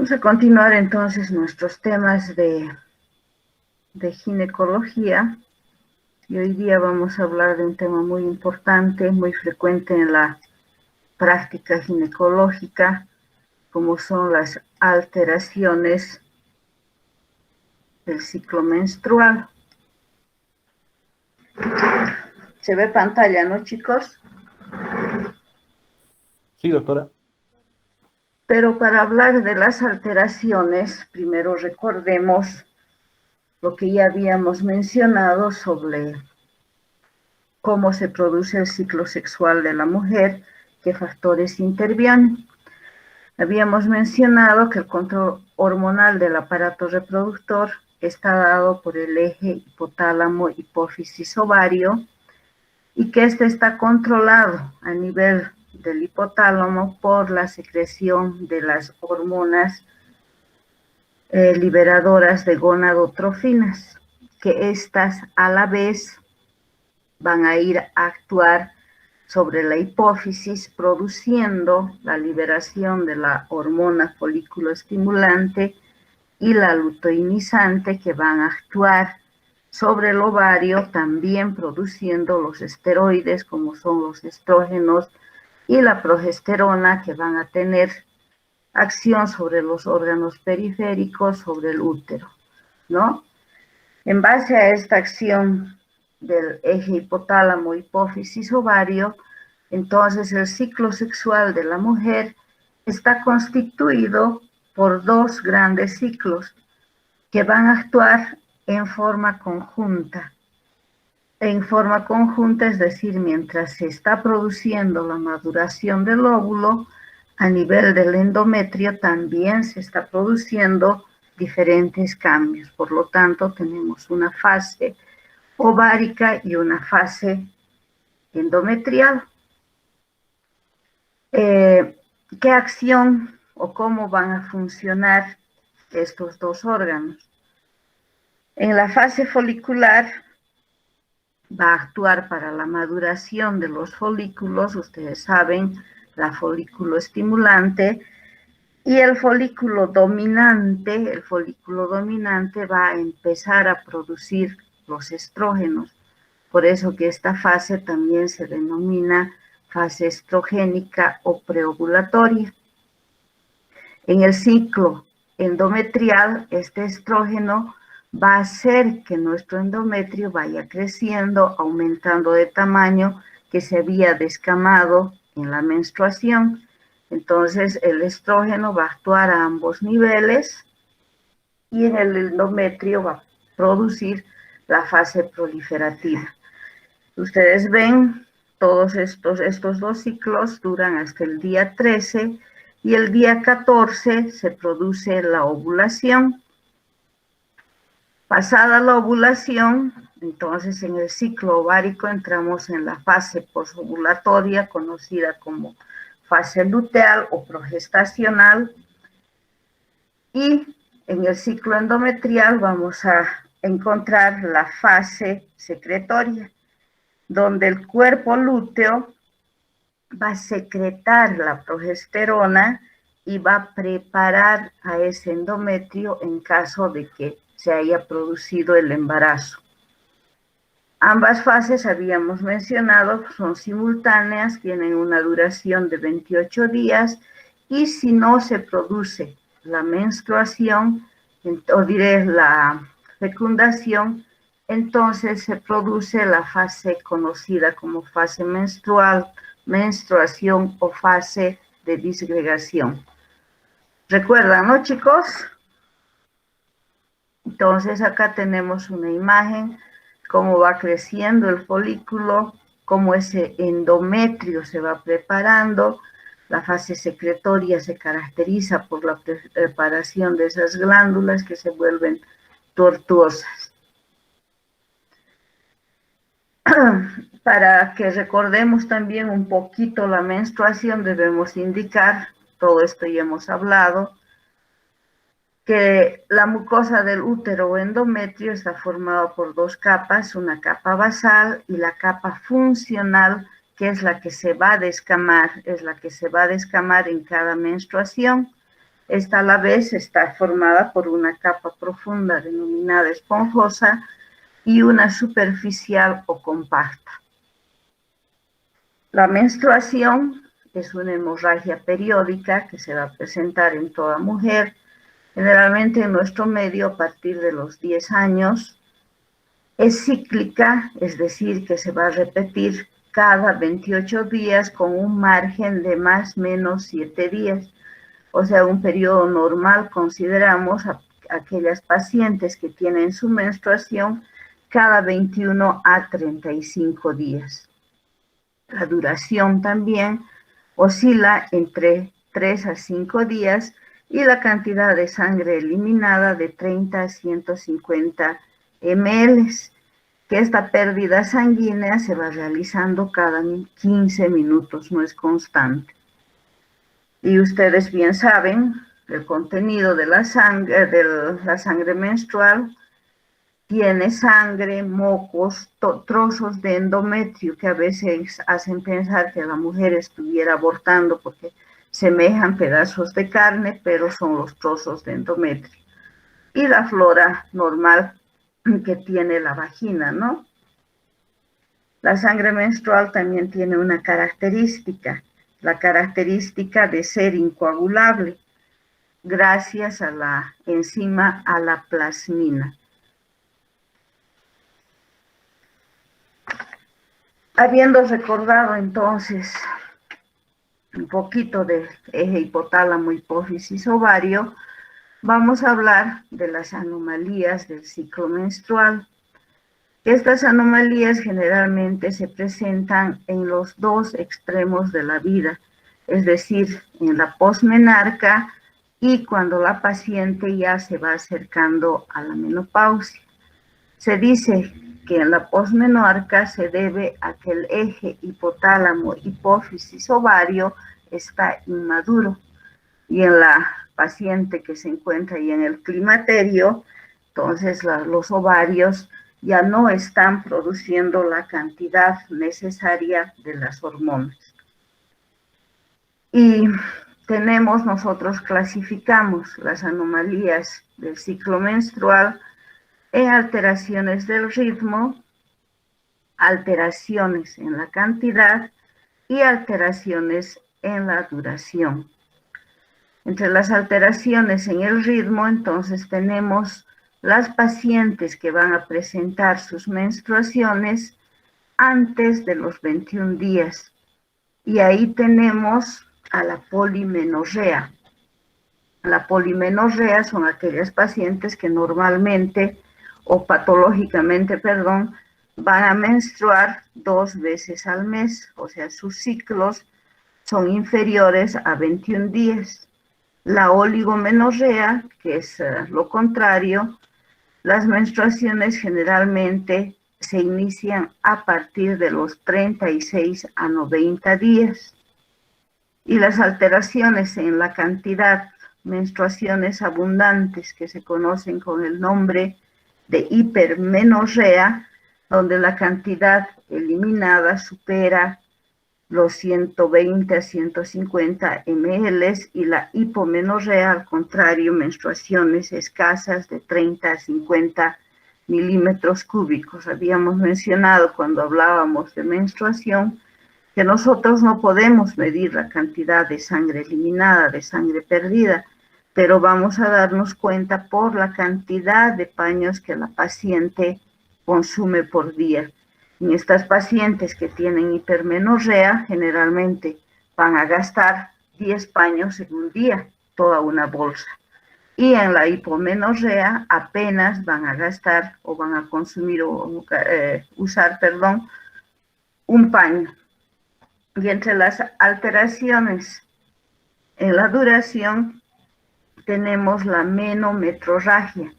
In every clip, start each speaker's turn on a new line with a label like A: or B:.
A: Vamos a continuar entonces nuestros temas de ginecología. Y hoy día vamos a hablar de un tema muy importante, muy frecuente en la práctica ginecológica, como son las alteraciones del ciclo menstrual. ¿Se ve pantalla, no, chicos?
B: Sí, doctora.
A: Pero para hablar de las alteraciones, primero recordemos lo que ya habíamos mencionado sobre cómo se produce el ciclo sexual de la mujer, qué factores intervienen. Habíamos mencionado que el control hormonal del aparato reproductor está dado por el eje hipotálamo, hipófisis, ovario, y que este está controlado a nivel del hipotálamo por la secreción de las hormonas liberadoras de gonadotrofinas, que estas a la vez van a ir a actuar sobre la hipófisis, produciendo la liberación de la hormona folículo estimulante y la luteinizante, que van a actuar sobre el ovario, también produciendo los esteroides, como son los estrógenos y la progesterona, que van a tener acción sobre los órganos periféricos, sobre el útero, ¿no? En base a esta acción del eje hipotálamo, hipófisis, ovario, entonces el ciclo sexual de la mujer está constituido por dos grandes ciclos que van a actuar en forma conjunta. En forma conjunta, es decir, mientras se está produciendo la maduración del óvulo, a nivel del endometrio también se está produciendo diferentes cambios. Por lo tanto, tenemos una fase ovárica y una fase endometrial. ¿Qué acción o cómo van a funcionar estos dos órganos? En la fase folicular va a actuar para la maduración de los folículos, ustedes saben, la folículo estimulante, y el folículo dominante va a empezar a producir los estrógenos. Por eso que esta fase también se denomina fase estrogénica o preovulatoria. En el ciclo endometrial, este estrógeno va a hacer que nuestro endometrio vaya creciendo, aumentando de tamaño, que se había descamado en la menstruación. Entonces, el estrógeno va a actuar a ambos niveles y en el endometrio va a producir la fase proliferativa. Ustedes ven, todos estos dos ciclos duran hasta el día 13 y el día 14 se produce la ovulación. Pasada la ovulación, entonces en el ciclo ovárico entramos en la fase posovulatoria, conocida como fase luteal o progestacional, y en el ciclo endometrial vamos a encontrar la fase secretoria, donde el cuerpo lúteo va a secretar la progesterona y va a preparar a ese endometrio en caso de que se haya producido el embarazo. Ambas fases, habíamos mencionado, son simultáneas, tienen una duración de 28 días y si no se produce la menstruación, o diré la fecundación, entonces se produce la fase conocida como fase menstrual, menstruación o fase de disgregación. ¿Recuerdan, no, chicos? Entonces acá tenemos una imagen, cómo va creciendo el folículo, cómo ese endometrio se va preparando. La fase secretoria se caracteriza por la preparación de esas glándulas que se vuelven tortuosas. Para que recordemos también un poquito la menstruación, debemos indicar, todo esto ya hemos hablado, que la mucosa del útero o endometrio está formada por dos capas, una capa basal y la capa funcional, que es la que se va a descamar, en cada menstruación. Esta a la vez está formada por una capa profunda denominada esponjosa y una superficial o compacta. La menstruación es una hemorragia periódica que se va a presentar en toda mujer, generalmente en nuestro medio a partir de los 10 años. Es cíclica, es decir, que se va a repetir cada 28 días con un margen de más o menos 7 días. O sea, un periodo normal consideramos a aquellas pacientes que tienen su menstruación cada 21 a 35 días. La duración también oscila entre 3 a 5 días y la cantidad de sangre eliminada de 30 a 150 ml, que esta pérdida sanguínea se va realizando cada 15 minutos, no es constante. Y ustedes bien saben, el contenido de la sangre menstrual tiene sangre, mocos, trozos de endometrio que a veces hacen pensar que la mujer estuviera abortando porque semejan pedazos de carne, pero son los trozos de endometrio. Y la flora normal que tiene la vagina, ¿no? La sangre menstrual también tiene una característica, la característica de ser incoagulable, gracias a la enzima alaplasmina. Habiendo recordado entonces un poquito de eje hipotálamo, hipófisis, ovario, vamos a hablar de las anomalías del ciclo menstrual. Estas anomalías generalmente se presentan en los dos extremos de la vida, es decir, en la posmenarca y cuando la paciente ya se va acercando a la menopausia. Se dice que en la posmenarca se debe a que el eje hipotálamo, hipófisis, ovario está inmaduro, y en la paciente que se encuentra ya en el climaterio, entonces los ovarios ya no están produciendo la cantidad necesaria de las hormonas. Y nosotros clasificamos las anomalías del ciclo menstrual en alteraciones del ritmo, alteraciones en la cantidad y alteraciones en la duración. Entre las alteraciones en el ritmo, entonces tenemos las pacientes que van a presentar sus menstruaciones antes de los 21 días. Y ahí tenemos a la polimenorrea. La polimenorrea son aquellas pacientes que normalmente o patológicamente, van a menstruar 2 veces al mes, o sea, sus ciclos son inferiores a 21 días. La oligomenorrea, que es lo contrario, las menstruaciones generalmente se inician a partir de los 36 a 90 días. Y las alteraciones en la cantidad, menstruaciones abundantes que se conocen con el nombre de hipermenorrea, donde la cantidad eliminada supera los 120 a 150 ml, y la hipomenorrea, al contrario, menstruaciones escasas de 30 a 50 milímetros cúbicos. Habíamos mencionado cuando hablábamos de menstruación que nosotros no podemos medir la cantidad de sangre eliminada, de sangre perdida, pero vamos a darnos cuenta por la cantidad de paños que la paciente consume por día. En estas pacientes que tienen hipermenorrea, generalmente van a gastar 10 paños en un día, toda una bolsa. Y en la hipomenorrea apenas van a gastar o van a consumir o usar un paño. Y entre las alteraciones en la duración tenemos la menometrorragia,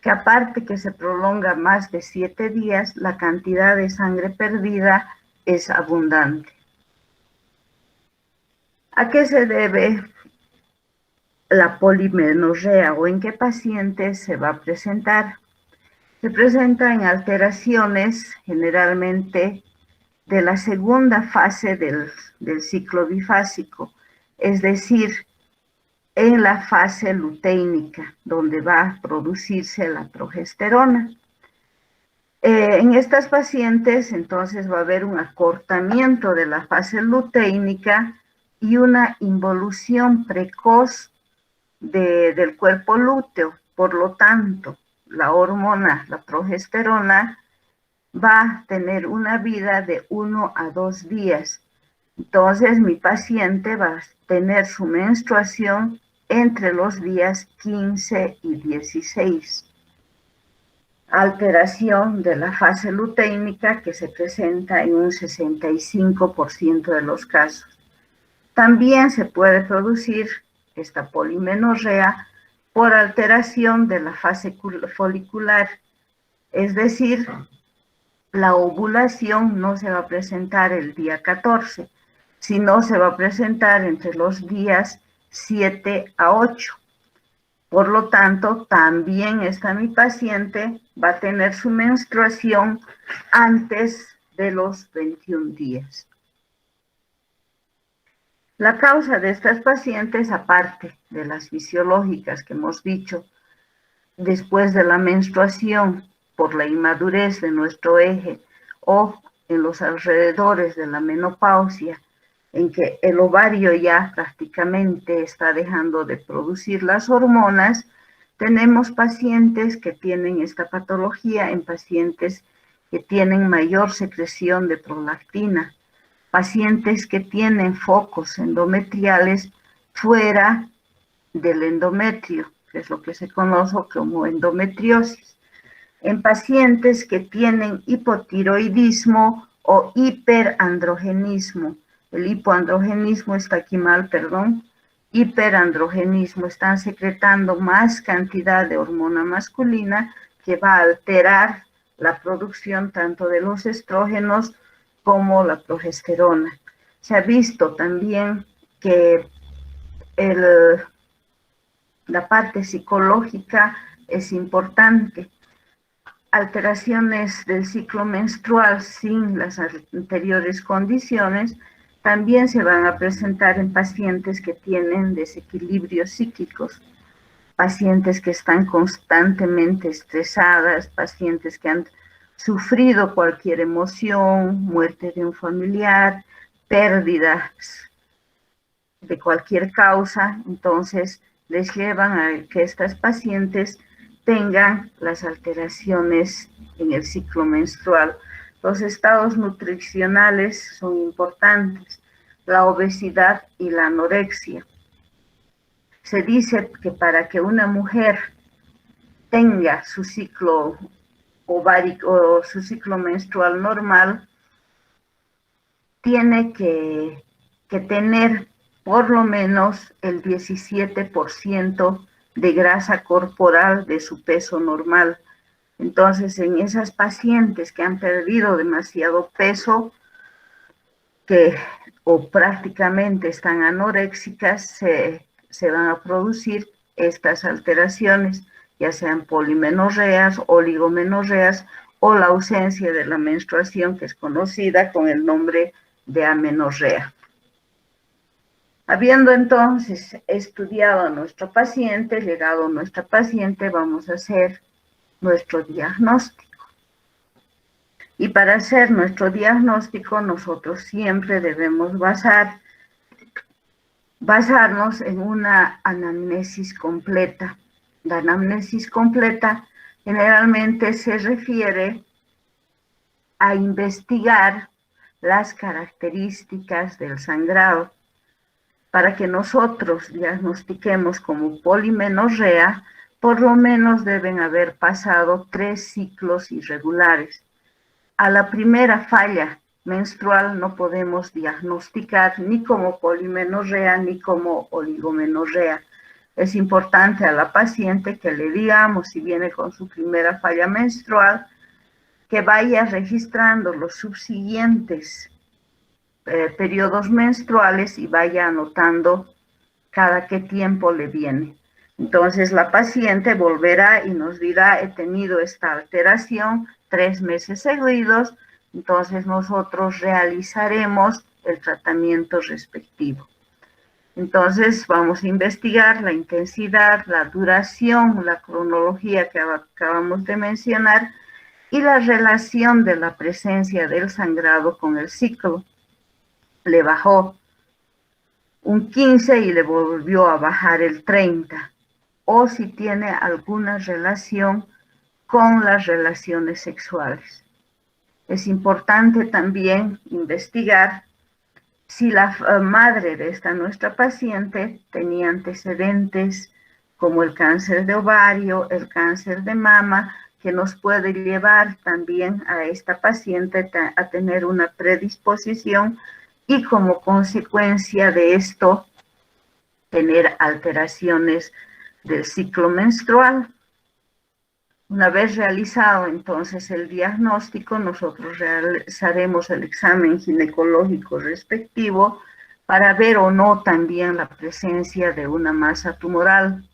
A: que aparte que se prolonga más de 7 días, la cantidad de sangre perdida es abundante. ¿A qué se debe la polimenorrea o en qué pacientes se va a presentar? Se presenta en alteraciones generalmente de la segunda fase del ciclo bifásico, es decir, en la fase luteínica, donde va a producirse la progesterona. En estas pacientes, entonces, va a haber un acortamiento de la fase luteínica y una involución precoz del cuerpo lúteo. Por lo tanto, la hormona, la progesterona, va a tener una vida de 1 a 2 días. Entonces, mi paciente va a tener su menstruación entre los días 15 y 16. Alteración de la fase luteínica que se presenta en un 65% de los casos. También se puede producir esta polimenorrea por alteración de la fase folicular, es decir, la ovulación no se va a presentar el día 14, sino se va a presentar entre los días 7 a 8. Por lo tanto, también mi paciente va a tener su menstruación antes de los 21 días. La causa de estas pacientes, aparte de las fisiológicas que hemos dicho, después de la menstruación, por la inmadurez de nuestro eje o en los alrededores de la menopausia, en que el ovario ya prácticamente está dejando de producir las hormonas, tenemos pacientes que tienen esta patología en pacientes que tienen mayor secreción de prolactina, pacientes que tienen focos endometriales fuera del endometrio, que es lo que se conoce como endometriosis, en pacientes que tienen hipotiroidismo o hiperandrogenismo. El hipoandrogenismo está aquí mal, perdón. Hiperandrogenismo, están secretando más cantidad de hormona masculina que va a alterar la producción tanto de los estrógenos como la progesterona. Se ha visto también que la parte psicológica es importante. Alteraciones del ciclo menstrual sin las anteriores condiciones también se van a presentar en pacientes que tienen desequilibrios psíquicos, pacientes que están constantemente estresadas, pacientes que han sufrido cualquier emoción, muerte de un familiar, pérdidas de cualquier causa, entonces les llevan a que estas pacientes tengan las alteraciones en el ciclo menstrual. Los estados nutricionales son importantes, la obesidad y la anorexia. Se dice que para que una mujer tenga su ciclo ovárico o su ciclo menstrual normal, tiene que tener por lo menos el 17% de grasa corporal de su peso normal. Entonces, en esas pacientes que han perdido demasiado peso, o prácticamente están anoréxicas, se van a producir estas alteraciones, ya sean polimenorreas, oligomenorreas o la ausencia de la menstruación, que es conocida con el nombre de amenorrea. Habiendo entonces estudiado a nuestro paciente, llegado a nuestra paciente, vamos a hacer nuestro diagnóstico. Y para hacer nuestro diagnóstico, nosotros siempre debemos basarnos en una anamnesis completa. La anamnesis completa generalmente se refiere a investigar las características del sangrado. Para que nosotros diagnostiquemos como polimenorrea, por lo menos deben haber pasado 3 ciclos irregulares. A la primera falla menstrual no podemos diagnosticar ni como polimenorrea ni como oligomenorrea. Es importante a la paciente que le digamos, si viene con su primera falla menstrual, que vaya registrando los subsiguientes periodos menstruales y vaya anotando cada qué tiempo le viene. Entonces la paciente volverá y nos dirá, he tenido esta alteración 3 meses seguidos, entonces nosotros realizaremos el tratamiento respectivo. Entonces vamos a investigar la intensidad, la duración, la cronología que acabamos de mencionar y la relación de la presencia del sangrado con el ciclo. Le bajó un 15 y le volvió a bajar el 30, o si tiene alguna relación con las relaciones sexuales. Es importante también investigar si la madre de nuestra paciente tenía antecedentes como el cáncer de ovario, el cáncer de mama, que nos puede llevar también a esta paciente a tener una predisposición y como consecuencia de esto tener alteraciones del ciclo menstrual. Una vez realizado entonces el diagnóstico, nosotros realizaremos el examen ginecológico respectivo para ver o no también la presencia de una masa tumoral.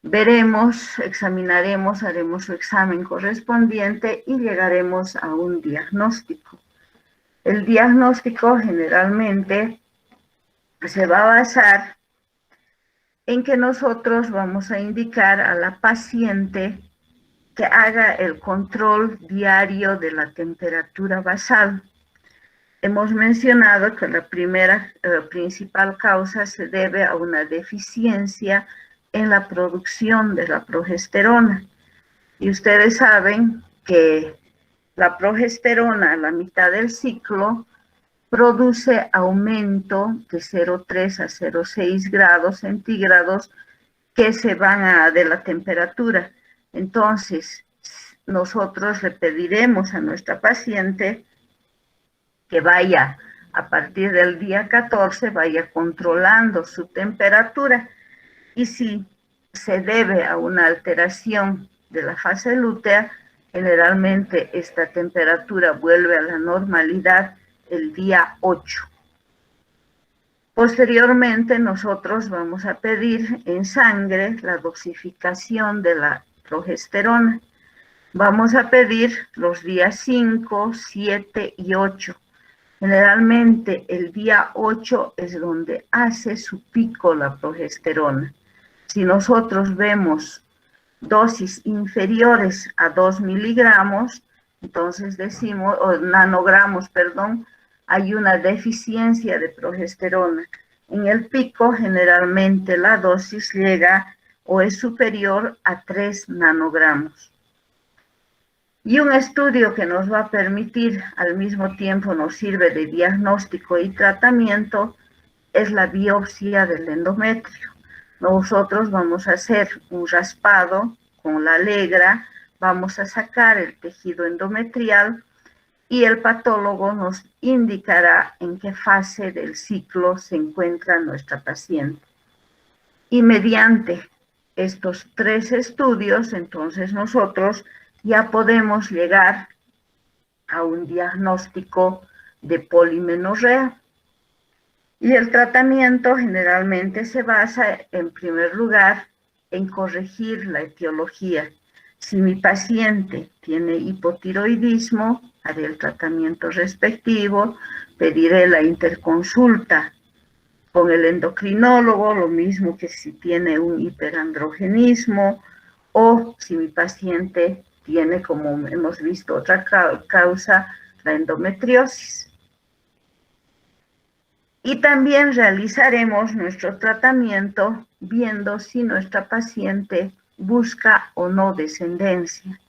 A: Veremos, examinaremos, haremos su examen correspondiente y llegaremos a un diagnóstico. El diagnóstico generalmente se va a basar en que nosotros vamos a indicar a la paciente que haga el control diario de la temperatura basal. Hemos mencionado que la primera principal causa se debe a una deficiencia en la producción de la progesterona. Y ustedes saben que la progesterona a la mitad del ciclo produce aumento de 0,3 a 0,6 grados centígrados que se van de la temperatura. Entonces, nosotros le pediremos a nuestra paciente que vaya a partir del día 14, vaya controlando su temperatura. Y si se debe a una alteración de la fase lútea, generalmente esta temperatura vuelve a la normalidad el día 8. Posteriormente, nosotros vamos a pedir en sangre la dosificación de la progesterona. Vamos a pedir los días 5, 7 y 8. Generalmente el día 8 es donde hace su pico la progesterona. Si nosotros vemos dosis inferiores a 2 miligramos, entonces decimos, o nanogramos, perdón, hay una deficiencia de progesterona. En el pico, generalmente la dosis llega o es superior a 3 nanogramos. Y un estudio que nos va a permitir, al mismo tiempo nos sirve de diagnóstico y tratamiento, es la biopsia del endometrio. Nosotros vamos a hacer un raspado con la legra, vamos a sacar el tejido endometrial y el patólogo nos indicará en qué fase del ciclo se encuentra nuestra paciente. Y mediante estos 3 estudios, entonces nosotros ya podemos llegar a un diagnóstico de polimenorrea. Y el tratamiento generalmente se basa, en primer lugar, en corregir la etiología. Si mi paciente tiene hipotiroidismo, haré el tratamiento respectivo, pediré la interconsulta con el endocrinólogo, lo mismo que si tiene un hiperandrogenismo, o si mi paciente tiene, como hemos visto, otra causa, la endometriosis. Y también realizaremos nuestro tratamiento viendo si nuestra paciente busca o no descendencia.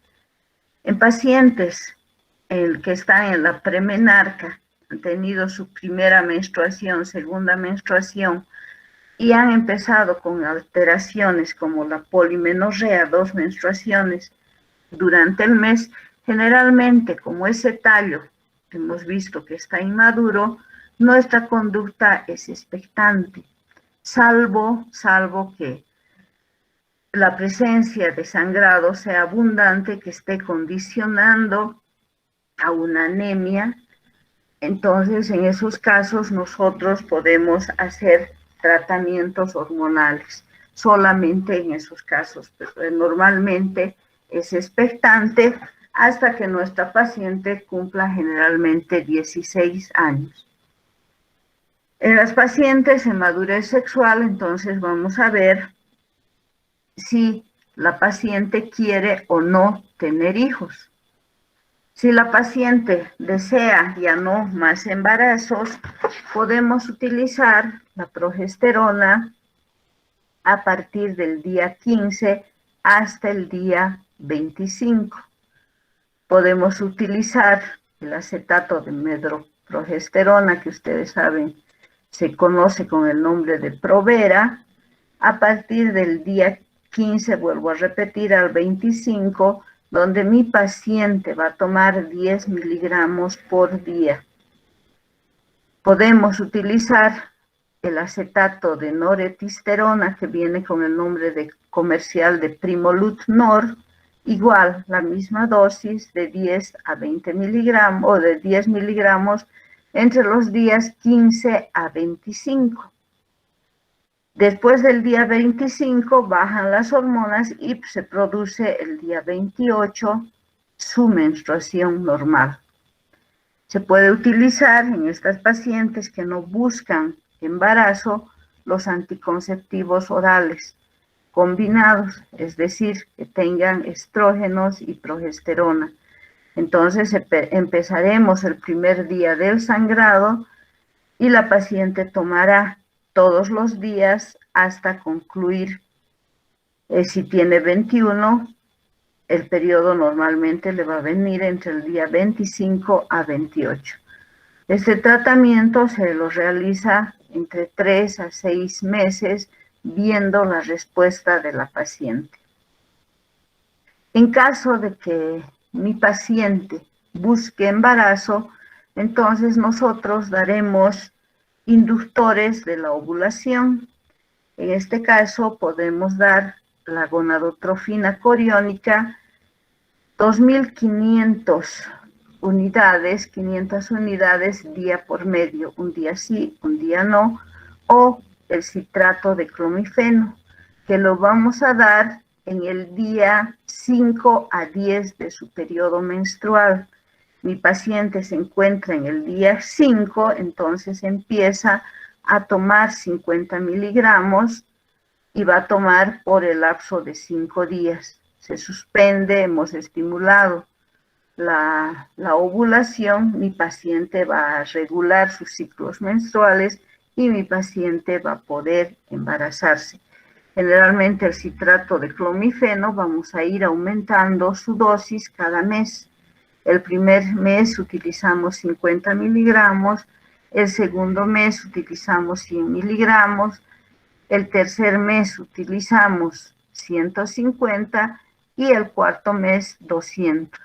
A: En pacientes que están en la premenarca, han tenido su primera menstruación, segunda menstruación, y han empezado con alteraciones como la polimenorrea, 2 menstruaciones durante el mes, generalmente como ese tallo hemos visto que está inmaduro, nuestra conducta es expectante, salvo que la presencia de sangrado sea abundante, que esté condicionando a una anemia. Entonces, en esos casos, nosotros podemos hacer tratamientos hormonales, solamente en esos casos. Pero normalmente es expectante hasta que nuestra paciente cumpla generalmente 16 años. En las pacientes en madurez sexual, entonces vamos a ver si la paciente quiere o no tener hijos. Si la paciente desea ya no más embarazos, podemos utilizar la progesterona a partir del día 15 hasta el día 25. Podemos utilizar el acetato de medroprogesterona, que ustedes saben se conoce con el nombre de Provera, a partir del día 15, vuelvo a repetir, al 25, donde mi paciente va a tomar 10 miligramos por día. Podemos utilizar el acetato de noretisterona, que viene con el nombre de comercial de Primolut Nor, igual la misma dosis de 10 a 20 miligramos o de 10 miligramos entre los días 15 a 25. Después del día 25 bajan las hormonas y se produce el día 28 su menstruación normal. Se puede utilizar en estas pacientes que no buscan embarazo los anticonceptivos orales combinados, es decir, que tengan estrógenos y progesterona. Entonces empezaremos el primer día del sangrado y la paciente tomará todos los días hasta concluir. Si tiene 21, el periodo normalmente le va a venir entre el día 25 a 28. Este tratamiento se lo realiza entre 3 a 6 meses, viendo la respuesta de la paciente. En caso de que mi paciente busque embarazo, entonces nosotros daremos inductores de la ovulación. En este caso podemos dar la gonadotrofina coriónica, 2.500 unidades, 500 unidades día por medio, un día sí, un día no, o el citrato de clomifeno, que lo vamos a dar en el día 5 a 10 de su periodo menstrual. Mi paciente se encuentra en el día 5, entonces empieza a tomar 50 miligramos y va a tomar por el lapso de 5 días. Se suspende, hemos estimulado la ovulación, mi paciente va a regular sus ciclos menstruales y mi paciente va a poder embarazarse. Generalmente el citrato de clomifeno vamos a ir aumentando su dosis cada mes. El primer mes utilizamos 50 miligramos, el segundo mes utilizamos 100 miligramos, el tercer mes utilizamos 150 y el cuarto mes 200.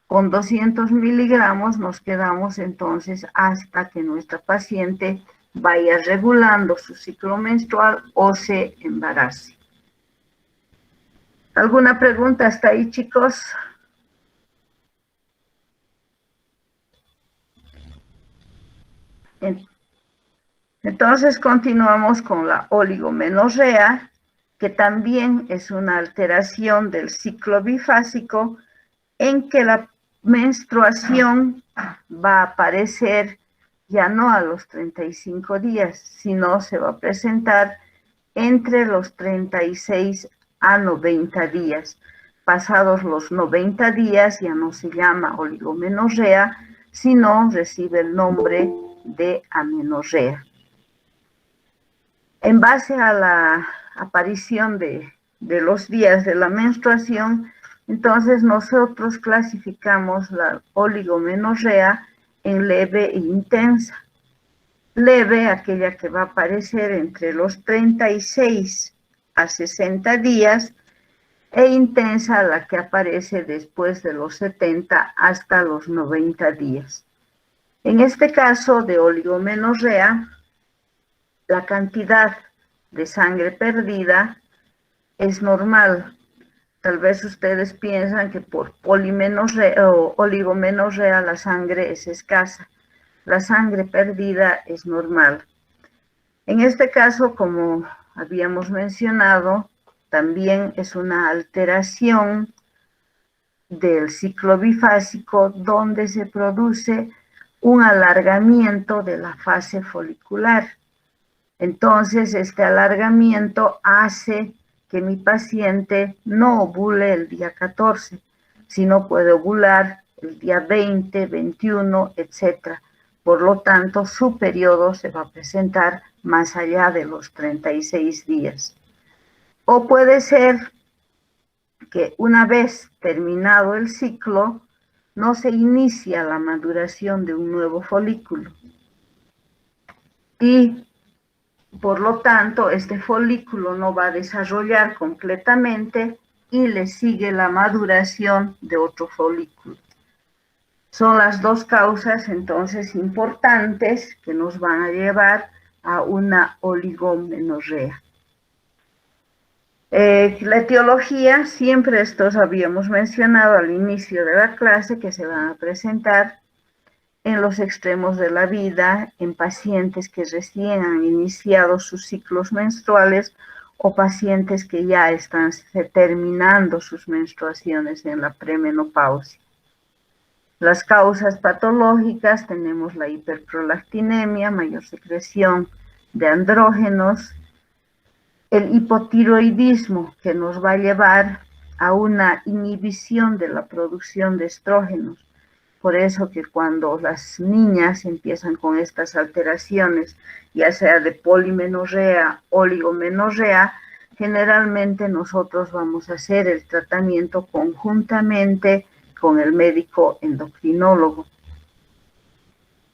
A: Con 200 miligramos nos quedamos entonces hasta que nuestra paciente vaya regulando su ciclo menstrual o se embarace. ¿Alguna pregunta hasta ahí, chicos? Entonces continuamos con la oligomenorrea, que también es una alteración del ciclo bifásico en que la menstruación va a aparecer ya no a los 35 días, sino se va a presentar entre los 36 a 90 días. Pasados los 90 días ya no se llama oligomenorrea, sino recibe el nombre de amenorrea. En base a la aparición de los días de la menstruación, entonces nosotros clasificamos la oligomenorrea en leve e intensa. Leve, aquella que va a aparecer entre los 36 a 60 días, e intensa, la que aparece después de los 70 hasta los 90 días. En este caso de oligomenorrea, la cantidad de sangre perdida es normal. Tal vez ustedes piensan que por polimenorrea o oligomenorrea la sangre es escasa. La sangre perdida es normal. En este caso, como habíamos mencionado, también es una alteración del ciclo bifásico donde se produce un alargamiento de la fase folicular. Entonces, este alargamiento hace que mi paciente no ovule el día 14, sino puede ovular el día 20, 21, etc. Por lo tanto, su periodo se va a presentar más allá de los 36 días. O puede ser que una vez terminado el ciclo, no se inicia la maduración de un nuevo folículo. Y por lo tanto, este folículo no va a desarrollar completamente y le sigue la maduración de otro folículo. Son las dos causas entonces importantes que nos van a llevar a una oligomenorrea. La etiología, siempre estos habíamos mencionado al inicio de la clase, que se van a presentar en los extremos de la vida, en pacientes que recién han iniciado sus ciclos menstruales o pacientes que ya están terminando sus menstruaciones en la premenopausia. Las causas patológicas, tenemos la hiperprolactinemia, mayor secreción de andrógenos, el hipotiroidismo, que nos va a llevar a una inhibición de la producción de estrógenos. Por eso que cuando las niñas empiezan con estas alteraciones, ya sea de polimenorrea, oligomenorrea, generalmente nosotros vamos a hacer el tratamiento conjuntamente con el médico endocrinólogo.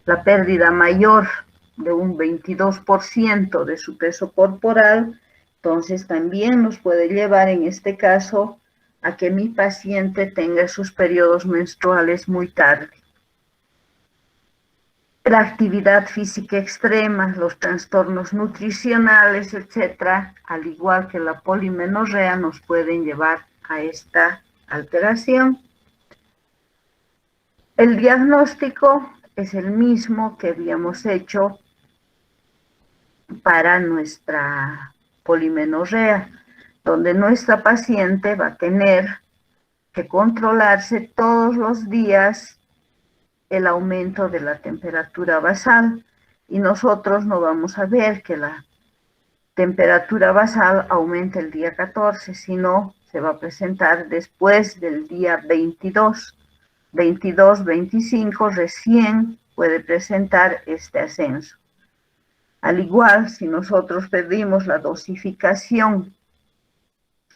A: La pérdida mayor de un 22% de su peso corporal, entonces también nos puede llevar en este caso a que mi paciente tenga sus periodos menstruales muy tarde. La actividad física extrema, los trastornos nutricionales, etcétera, al igual que la polimenorrea, nos pueden llevar a esta alteración. El diagnóstico es el mismo que habíamos hecho para nuestra polimenorrea, donde nuestra paciente va a tener que controlarse todos los días el aumento de la temperatura basal, y nosotros no vamos a ver que la temperatura basal aumente el día 14, sino se va a presentar después del día 22. 22, 25 recién puede presentar este ascenso. Al igual, si nosotros pedimos la dosificación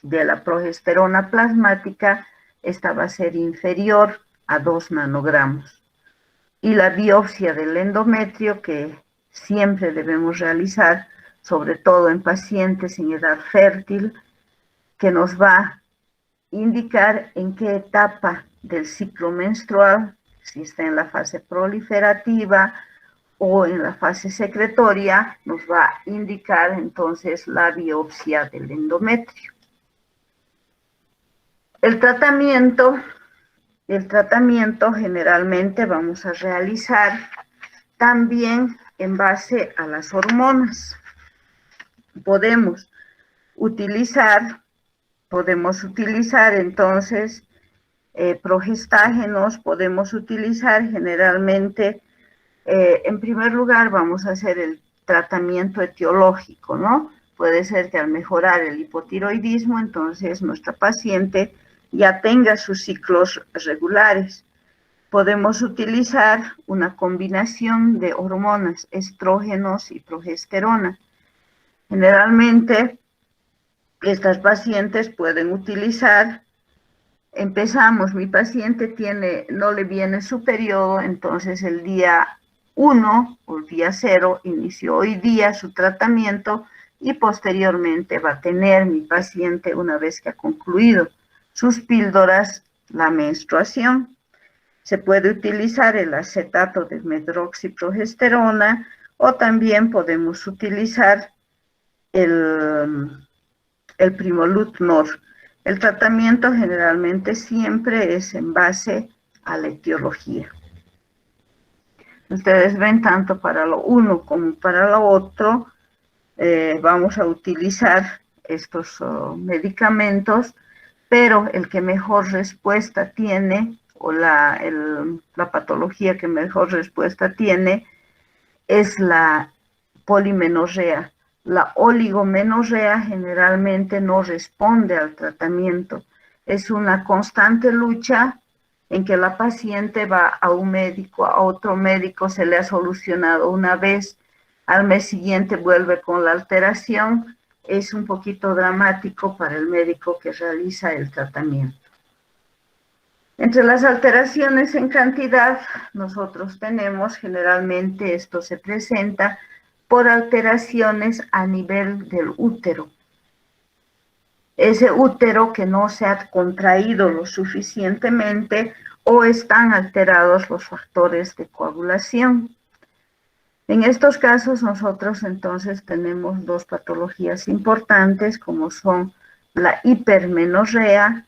A: de la progesterona plasmática, esta va a ser inferior a 2 nanogramos. Y la biopsia del endometrio, que siempre debemos realizar, sobre todo en pacientes en edad fértil, que nos va a indicar en qué etapa del ciclo menstrual, si está en la fase proliferativa o en la fase secretoria, nos va a indicar entonces la biopsia del endometrio. El tratamiento generalmente vamos a realizar también en base a las hormonas. Podemos utilizar entonces progestágenos, podemos utilizar generalmente, en primer lugar vamos a hacer el tratamiento etiológico, ¿no? Puede ser que al mejorar el hipotiroidismo, entonces nuestra paciente ya tenga sus ciclos regulares. Podemos utilizar una combinación de hormonas, estrógenos y progesterona. Generalmente, estas pacientes pueden utilizar, mi paciente no le viene su periodo, entonces el día 1 o el día 0 inició hoy día su tratamiento y posteriormente va a tener mi paciente, una vez que ha concluido sus píldoras, la menstruación. Se puede utilizar el acetato de medroxiprogesterona o también podemos utilizar el Primolutnor. El tratamiento generalmente siempre es en base a la etiología. Ustedes ven, tanto para lo uno como para lo otro, vamos a utilizar estos medicamentos, pero el que mejor respuesta tiene o la patología que mejor respuesta tiene es la polimenorrea. La oligomenorrea generalmente no responde al tratamiento. Es una constante lucha en que la paciente va a un médico, a otro médico, se le ha solucionado una vez, al mes siguiente vuelve con la alteración. Es un poquito dramático para el médico que realiza el tratamiento. Entre las alteraciones en cantidad, nosotros tenemos, generalmente esto se presenta por alteraciones a nivel del útero. Ese útero que no se ha contraído lo suficientemente o están alterados los factores de coagulación. En estos casos nosotros entonces tenemos dos patologías importantes como son la hipermenorrea,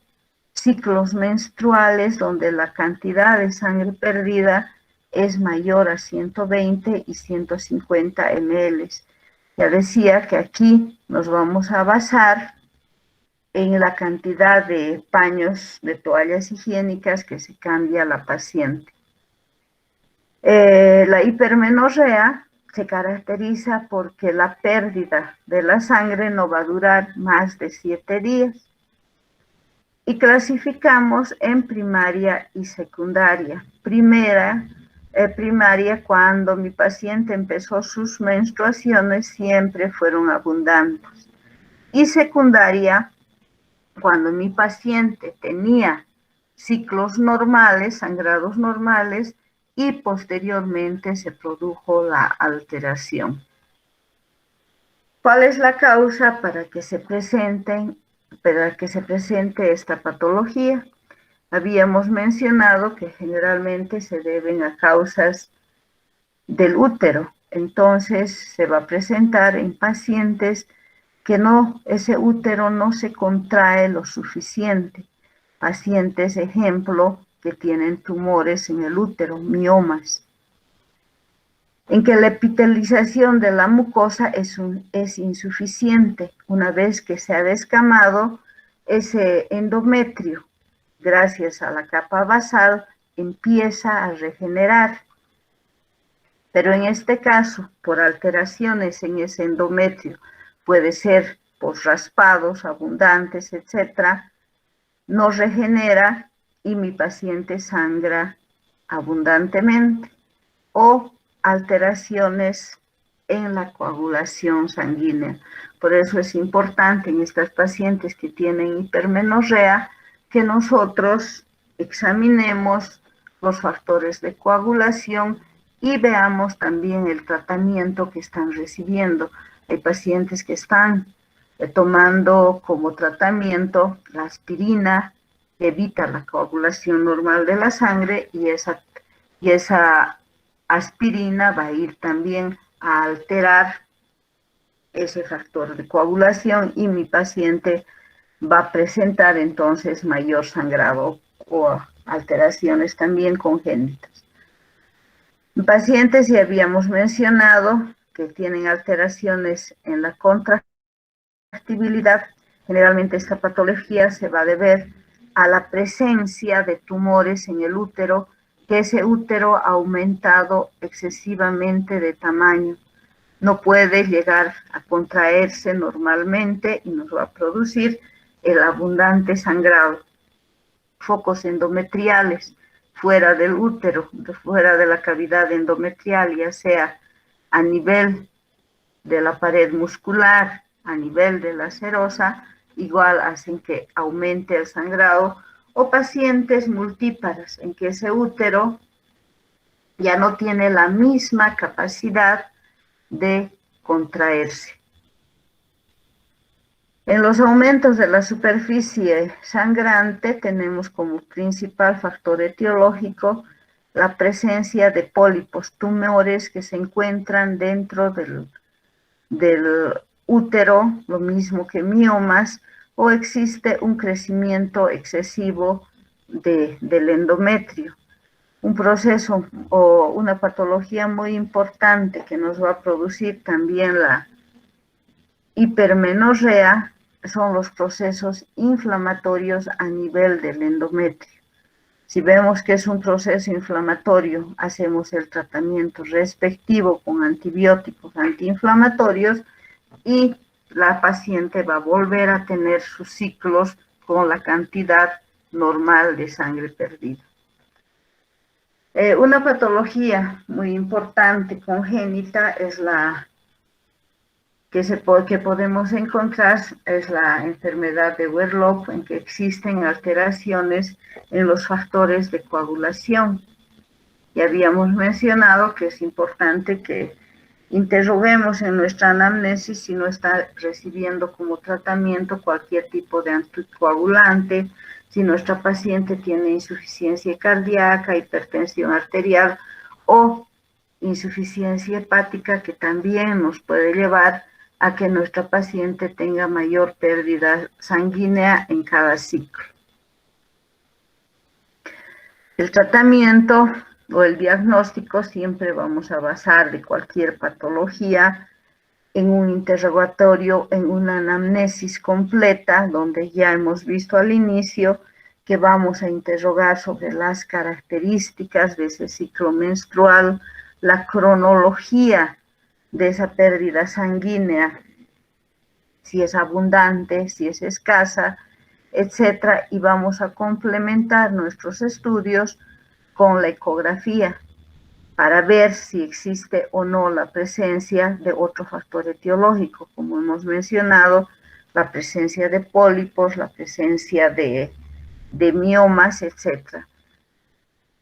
A: ciclos menstruales donde la cantidad de sangre perdida es mayor a 120 y 150 ml. Ya decía que aquí nos vamos a basar en la cantidad de paños, de toallas higiénicas que se cambia a la paciente. La hipermenorrea se caracteriza porque la pérdida de la sangre no va a durar más de 7 días. Y clasificamos en primaria y secundaria. Primaria, cuando mi paciente empezó sus menstruaciones, siempre fueron abundantes. Y secundaria, cuando mi paciente tenía ciclos normales, sangrados normales, y posteriormente se produjo la alteración. ¿Cuál es la causa para que se presente esta patología? Habíamos mencionado que generalmente se deben a causas del útero. Entonces se va a presentar en pacientes que ese útero no se contrae lo suficiente. Pacientes, ejemplo, que tienen tumores en el útero, miomas, en que la epitelización de la mucosa es insuficiente. Una vez que se ha descamado, ese endometrio, gracias a la capa basal, empieza a regenerar. Pero en este caso, por alteraciones en ese endometrio, puede ser por raspados abundantes, etcétera, no regenera y mi paciente sangra abundantemente. O alteraciones en la coagulación sanguínea. Por eso es importante en estas pacientes que tienen hipermenorrea que nosotros examinemos los factores de coagulación y veamos también el tratamiento que están recibiendo. Hay pacientes que están tomando como tratamiento la aspirina, que evita la coagulación normal de la sangre, y esa aspirina va a ir también a alterar ese factor de coagulación y mi paciente va a presentar entonces mayor sangrado o alteraciones también congénitas. En pacientes ya habíamos mencionado que tienen alteraciones en la contractibilidad. Generalmente esta patología se va a deber a la presencia de tumores en el útero, que ese útero ha aumentado excesivamente de tamaño. No puede llegar a contraerse normalmente y nos va a producir el abundante sangrado. Focos endometriales fuera del útero, fuera de la cavidad endometrial, ya sea a nivel de la pared muscular, a nivel de la serosa, igual hacen que aumente el sangrado, o pacientes multíparas en que ese útero ya no tiene la misma capacidad de contraerse. En los aumentos de la superficie sangrante tenemos como principal factor etiológico la presencia de pólipos, tumores que se encuentran dentro del útero, lo mismo que miomas, o existe un crecimiento excesivo del endometrio. Un proceso o una patología muy importante que nos va a producir también la hipermenorrea son los procesos inflamatorios a nivel del endometrio. Si vemos que es un proceso inflamatorio, hacemos el tratamiento respectivo con antibióticos antiinflamatorios y la paciente va a volver a tener sus ciclos con la cantidad normal de sangre perdida. Una patología muy importante congénita es que podemos encontrar es la enfermedad de Werloff, en que existen alteraciones en los factores de coagulación. Ya habíamos mencionado que es importante que interroguemos en nuestra anamnesis si no está recibiendo como tratamiento cualquier tipo de anticoagulante, si nuestra paciente tiene insuficiencia cardíaca, hipertensión arterial o insuficiencia hepática, que también nos puede llevar a que nuestra paciente tenga mayor pérdida sanguínea en cada ciclo. El tratamiento o el diagnóstico siempre vamos a basar de cualquier patología en un interrogatorio, en una anamnesis completa, donde ya hemos visto al inicio que vamos a interrogar sobre las características de ese ciclo menstrual, la cronología de esa pérdida sanguínea, si es abundante, si es escasa, etcétera, y vamos a complementar nuestros estudios con la ecografía para ver si existe o no la presencia de otro factor etiológico, como hemos mencionado, la presencia de pólipos, la presencia de miomas, etcétera.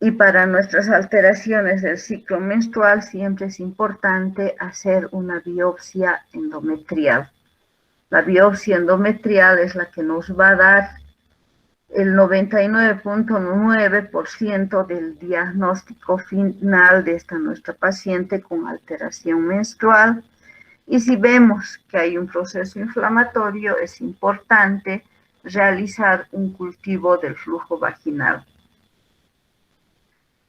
A: Y para nuestras alteraciones del ciclo menstrual siempre es importante hacer una biopsia endometrial. La biopsia endometrial es la que nos va a dar el 99.9% del diagnóstico final de esta nuestra paciente con alteración menstrual. Y si vemos que hay un proceso inflamatorio, es importante realizar un cultivo del flujo vaginal.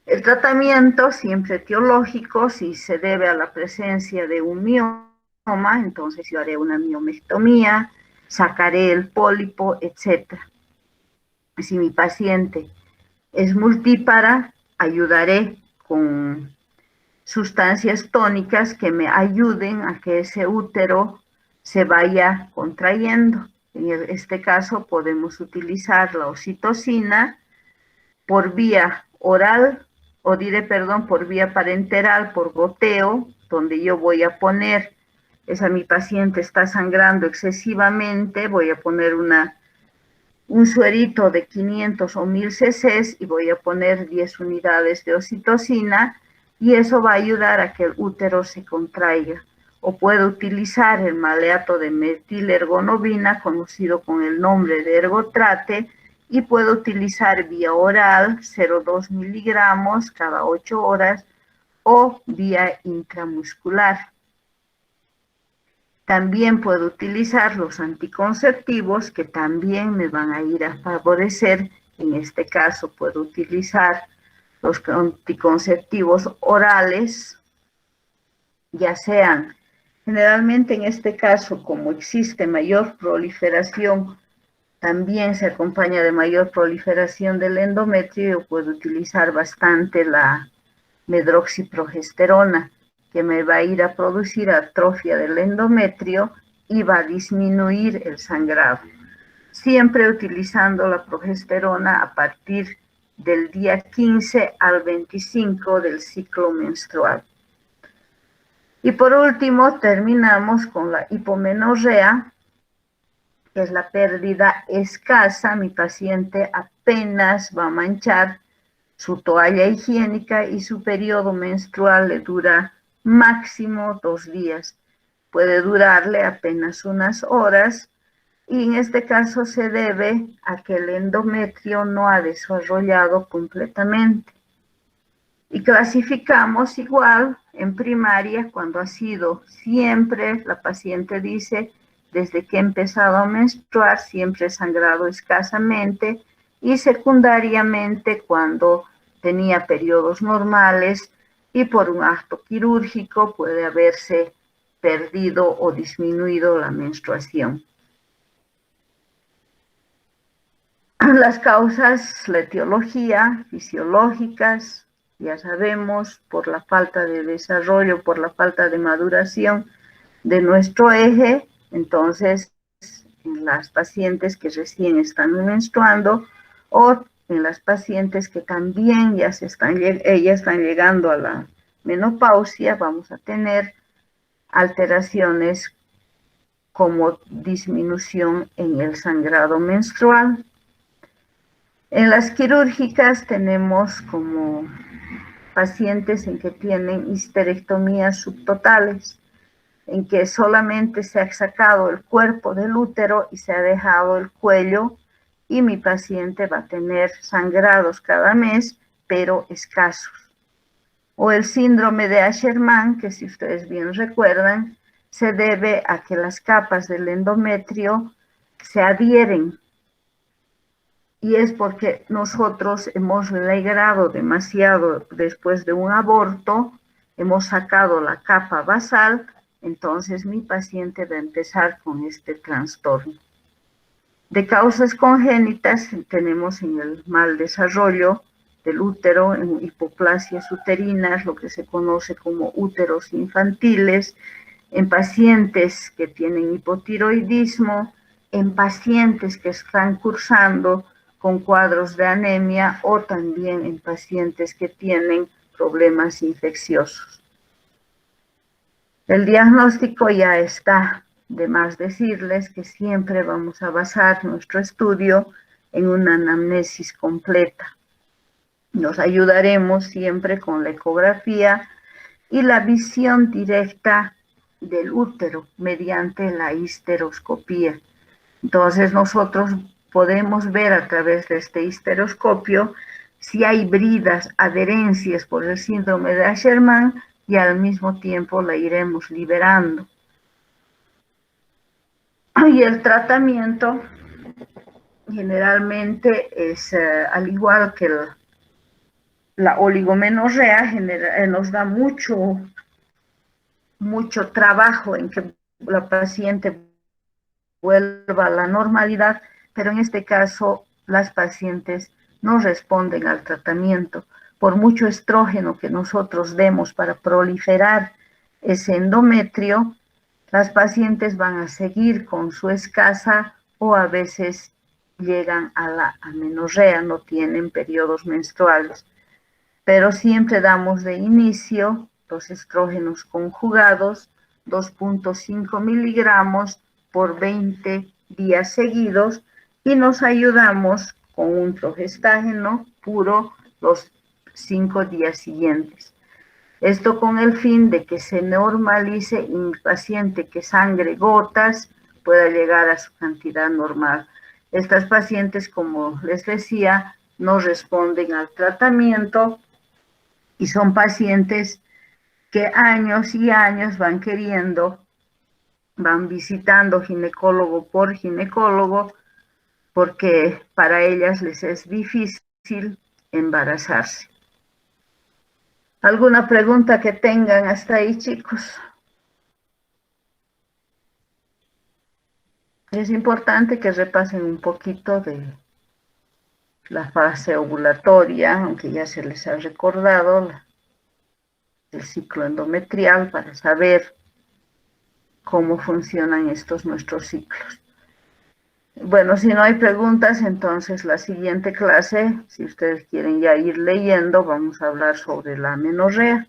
A: El tratamiento siempre etiológico, si se debe a la presencia de un mioma, entonces yo haré una miomectomía, sacaré el pólipo, etc. Si mi paciente es multípara, ayudaré con sustancias tónicas que me ayuden a que ese útero se vaya contrayendo. En este caso podemos utilizar la oxitocina por vía oral, por vía parenteral, por goteo, donde yo voy a poner, mi paciente está sangrando excesivamente, voy a poner un suerito de 500 o 1000 cc y voy a poner 10 unidades de oxitocina y eso va a ayudar a que el útero se contraiga. O puedo utilizar el maleato de metilergonobina, conocido con el nombre de Ergotrate, y puedo utilizar vía oral 0,2 miligramos cada 8 horas o vía intramuscular. También puedo utilizar los anticonceptivos que también me van a ir a favorecer. En este caso puedo utilizar los anticonceptivos orales, ya sean, generalmente en este caso, como existe mayor proliferación, también se acompaña de mayor proliferación del endometrio, yo puedo utilizar bastante la medroxiprogesterona, que me va a ir a producir atrofia del endometrio y va a disminuir el sangrado. Siempre utilizando la progesterona a partir del día 15 al 25 del ciclo menstrual. Y por último, terminamos con la hipomenorrea, que es la pérdida escasa. Mi paciente apenas va a manchar su toalla higiénica y su periodo menstrual le dura máximo 2 días. Puede durarle apenas unas horas y en este caso se debe a que el endometrio no ha desarrollado completamente. Y clasificamos igual en primaria cuando ha sido siempre, la paciente dice, desde que he empezado a menstruar, siempre he sangrado escasamente, y secundariamente cuando tenía periodos normales y por un acto quirúrgico puede haberse perdido o disminuido la menstruación. Las causas, la etiología, fisiológicas, ya sabemos, por la falta de desarrollo, por la falta de maduración de nuestro eje. Entonces, en las pacientes que recién están menstruando o en las pacientes que también ya están llegando a la menopausia, vamos a tener alteraciones como disminución en el sangrado menstrual. En las quirúrgicas tenemos como pacientes en que tienen histerectomías subtotales, en que solamente se ha sacado el cuerpo del útero y se ha dejado el cuello, y mi paciente va a tener sangrados cada mes, pero escasos. O el síndrome de Asherman, que si ustedes bien recuerdan, se debe a que las capas del endometrio se adhieren, y es porque nosotros hemos legrado demasiado después de un aborto, hemos sacado la capa basal. Entonces mi paciente va a empezar con este trastorno. De causas congénitas tenemos en el mal desarrollo del útero, en hipoplasias uterinas, lo que se conoce como úteros infantiles, en pacientes que tienen hipotiroidismo, en pacientes que están cursando con cuadros de anemia, o también en pacientes que tienen problemas infecciosos. El diagnóstico ya está, de más decirles que siempre vamos a basar nuestro estudio en una anamnesis completa. Nos ayudaremos siempre con la ecografía y la visión directa del útero mediante la histeroscopía. Entonces nosotros podemos ver a través de este histeroscopio si hay bridas, adherencias por el síndrome de Asherman, y al mismo tiempo la iremos liberando. Y el tratamiento generalmente es, al igual que la oligomenorrea, nos da mucho trabajo en que la paciente vuelva a la normalidad, pero en este caso las pacientes no responden al tratamiento. Por mucho estrógeno que nosotros demos para proliferar ese endometrio, las pacientes van a seguir con su escasa, o a veces llegan a la amenorrea, no tienen periodos menstruales. Pero siempre damos de inicio los estrógenos conjugados, 2.5 miligramos por 20 días seguidos, y nos ayudamos con un progestágeno puro los 5 días siguientes. Esto con el fin de que se normalice y un paciente que sangre gotas pueda llegar a su cantidad normal. Estas pacientes, como les decía, no responden al tratamiento y son pacientes que años y años van visitando ginecólogo por ginecólogo, porque para ellas les es difícil embarazarse. ¿Alguna pregunta que tengan hasta ahí, chicos? Es importante que repasen un poquito de la fase ovulatoria, aunque ya se les ha recordado el ciclo endometrial, para saber cómo funcionan estos nuestros ciclos. Bueno, si no hay preguntas, entonces la siguiente clase, si ustedes quieren ya ir leyendo, vamos a hablar sobre la menorrea.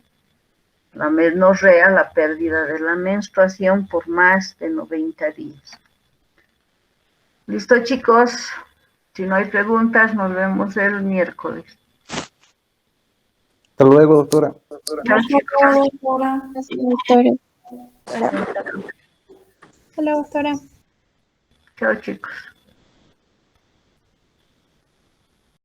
A: La menorrea, la pérdida de la menstruación por más de 90 días. ¿Listo, chicos? Si no hay preguntas, nos vemos el miércoles.
B: Hasta luego, doctora.
A: Chao, chicos.
C: Hola, doctora.
A: Chao, chicos.